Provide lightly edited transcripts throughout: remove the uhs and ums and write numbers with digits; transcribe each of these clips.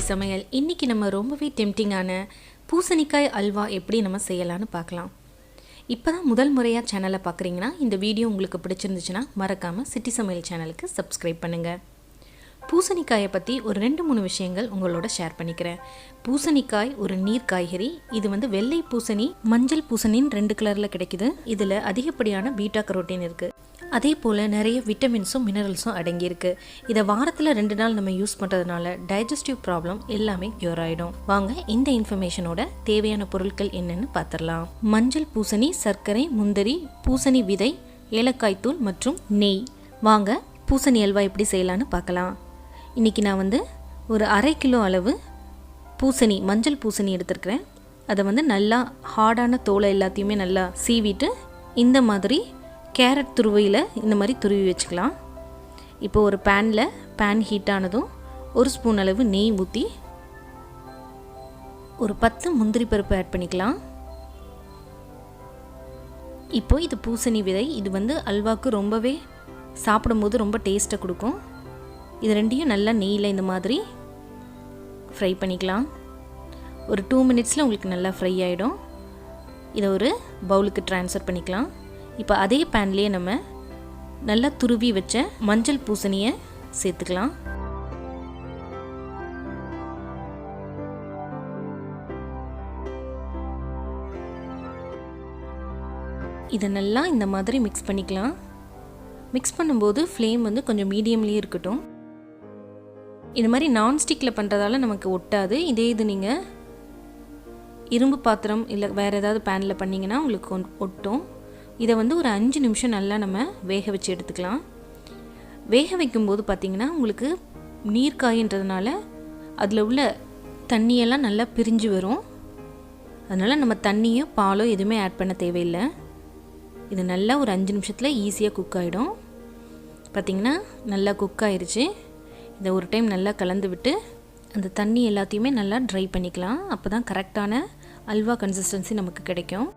சமையல். இன்றைக்கி நம்ம ரொம்பவே டெம்டிங்கான பூசணிக்காய் அல்வா எப்படி நம்ம செய்யலான்னு பார்க்கலாம். இப்போ தான் முதல் முறையாக சேனலை பார்க்குறீங்கன்னா இந்த வீடியோ உங்களுக்கு பிடிச்சிருந்துச்சுன்னா மறக்காமல் சிட்டி சமையல் சேனலுக்கு சப்ஸ்கிரைப் பண்ணுங்கள். பூசணிக்காயை பற்றி ஒரு 2-3 விஷயங்கள் உங்களோட ஷேர் பண்ணிக்கிறேன். பூசணிக்காய் ஒரு நீர் காய்கறி. இது வெள்ளை பூசணி, மஞ்சள் பூசணின்னு 2 கலரில் கிடைக்குது. இதில் அதிகப்படியான பீட்டா கரோட்டீன் இருக்குது. அதே போல் நிறைய விட்டமின்ஸும் மினரல்ஸும் அடங்கியிருக்கு. இதை வாரத்தில் 2 நாள் நம்ம யூஸ் பண்ணுறதுனால டைஜஸ்டிவ் ப்ராப்ளம் எல்லாமே க்யூர் ஆகிடும். வாங்க இந்த இன்ஃபர்மேஷனோட தேவையான பொருட்கள் என்னென்னு பார்த்துடலாம். மஞ்சள் பூசணி, சர்க்கரை, முந்திரி, பூசணி விதை, ஏலக்காய் தூள் மற்றும் நெய். வாங்க பூசணி அல்வா எப்படி செய்யலான்னு பார்க்கலாம். இன்றைக்கி நான் ஒரு 1/2 கிலோ அளவு பூசணி, மஞ்சள் பூசணி எடுத்துருக்கிறேன். அதை நல்லா ஹார்டான தோலை எல்லாத்தையுமே நல்லா சீவிட்டு இந்த மாதிரி கேரட் துருவையில் இந்த மாதிரி துருவி வச்சுக்கலாம். இப்போ ஒரு பேன் ஹீட் ஆனதும் 1 ஸ்பூன் அளவு நெய் ஊற்றி ஒரு 10 முந்திரி பருப்பு ஆட் பண்ணிக்கலாம். இப்போ இது பூசணி விதை. இது அல்வாவுக்கு ரொம்பவே சாப்பிடும்போது ரொம்ப டேஸ்ட்டை கொடுக்கும். இது ரெண்டையும் நல்லா நெய்யில் இந்த மாதிரி ஃப்ரை பண்ணிக்கலாம். ஒரு 2 மினிட்ஸில் உங்களுக்கு நல்லா ஃப்ரை ஆகிடும். இதை ஒரு பவுலுக்கு ட்ரான்ஸ்ஃபர் பண்ணிக்கலாம். இப்போ அதே பேன்லேயே நம்ம நல்லா துருவி வச்ச மஞ்சள் பூசணியை சேர்த்துக்கலாம். இதை நல்லா இந்த மாதிரி மிக்ஸ் பண்ணிக்கலாம். மிக்ஸ் பண்ணும்போது ஃப்ளேம் கொஞ்சம் மீடியம்லேயே இருக்கட்டும். இந்த மாதிரி நான்ஸ்டிக்கில் பண்ணுறதால நமக்கு ஒட்டாது. இதே இது நீங்கள் இரும்பு பாத்திரம் இல்லை வேறு ஏதாவது பேனில் பண்ணிங்கன்னா உங்களுக்கு ஒட்டும். இதை ஒரு 5 நிமிஷம் நல்லா நம்ம வேக வச்சு எடுத்துக்கலாம். வேக வைக்கும்போது பார்த்திங்கன்னா உங்களுக்கு நீர்க்காயின்றதுனால அதில் உள்ள தண்ணியெல்லாம் நல்லா பிரிஞ்சு வரும். அதனால் நம்ம தண்ணியோ பாலோ எதுவுமே ஆட் பண்ண தேவையில்லை. இது நல்லா ஒரு 5 நிமிஷத்தில் ஈஸியாக குக் ஆகிடும். பார்த்திங்கன்னா நல்லா குக் ஆயிடுச்சு. இதை ஒரு டைம் நல்லா கலந்து விட்டு அந்த தண்ணி எல்லாத்தையுமே நல்லா ட்ரை பண்ணிக்கலாம். அப்போ தான் கரெக்டான அல்வா கன்சிஸ்டன்சி நமக்கு கிடைக்கும்.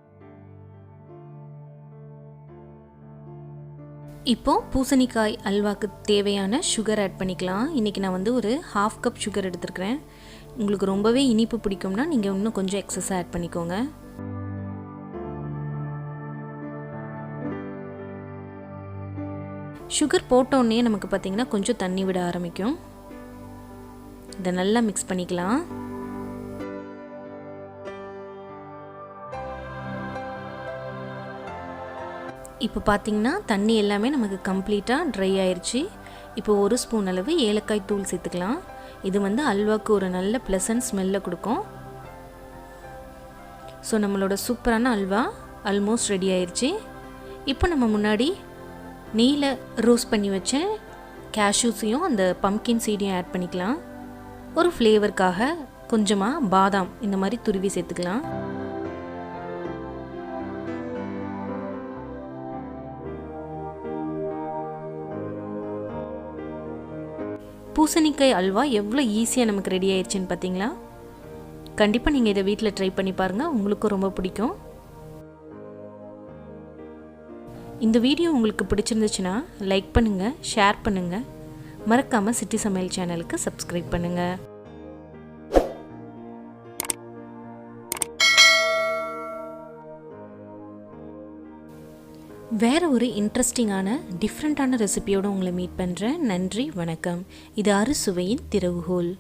இப்போது பூசணிக்காய் அல்வாவுக்கு தேவையான சுகர் ஆட் பண்ணிக்கலாம். இன்றைக்கி நான் ஒரு 1/2 கப் சுகர் எடுத்துருக்கிறேன். உங்களுக்கு ரொம்பவே இனிப்பு பிடிக்கும்னா நீங்கள் இன்னும் கொஞ்சம் எக்ஸஸாக ஆட் பண்ணிக்கோங்க. சுகர் போட்டோன்னே நமக்கு பார்த்திங்கன்னா கொஞ்சம் தண்ணி விட ஆரம்பிக்கும். இதை நல்லா மிக்ஸ் பண்ணிக்கலாம். இப்போ பார்த்திங்கன்னா தண்ணி எல்லாமே நமக்கு கம்ப்ளீட்டாக ட்ரை ஆயிடுச்சு. இப்போ 1 ஸ்பூன் அளவு ஏலக்காய் தூள் சேர்த்துக்கலாம். இது அல்வாவுக்கு ஒரு நல்ல ப்ளசன்ட் ஸ்மெல்லை கொடுக்கும். ஸோ நம்மளோட சூப்பரான அல்வா ஆல்மோஸ்ட் ரெடி ஆயிடுச்சு. இப்போ நம்ம முன்னாடி நெய்யில் ரோஸ்ட் பண்ணி வச்ச கேஷ்யூஸையும் அந்த பம்கின் சீடையும் ஆட் பண்ணிக்கலாம். ஒரு ஃப்ளேவருக்காக கொஞ்சமாக பாதாம் இந்த மாதிரி துருவி சேர்த்துக்கலாம். பூசணிக்காய் அல்வா எவ்வளோ ஈஸியாக நமக்கு ரெடி ஆயிடுச்சுன்னு பார்த்தீங்களா? கண்டிப்பாக நீங்கள் இதை வீட்டில் ட்ரை பண்ணி பாருங்கள். உங்களுக்கும் ரொம்ப பிடிக்கும். இந்த வீடியோ உங்களுக்கு பிடிச்சிருந்துச்சுன்னா லைக் பண்ணுங்கள், ஷேர் பண்ணுங்கள். மறக்காமல் சிட்டி சமையல் சேனலுக்கு சப்ஸ்கிரைப் பண்ணுங்கள். வேறு ஒரு இன்ட்ரெஸ்டிங்கான டிஃப்ரெண்ட்டான ரெசிபியோடு உங்களை மீட் பண்ணுறேன். நன்றி, வணக்கம். இது அறுசுவையின் திறவுகோல்.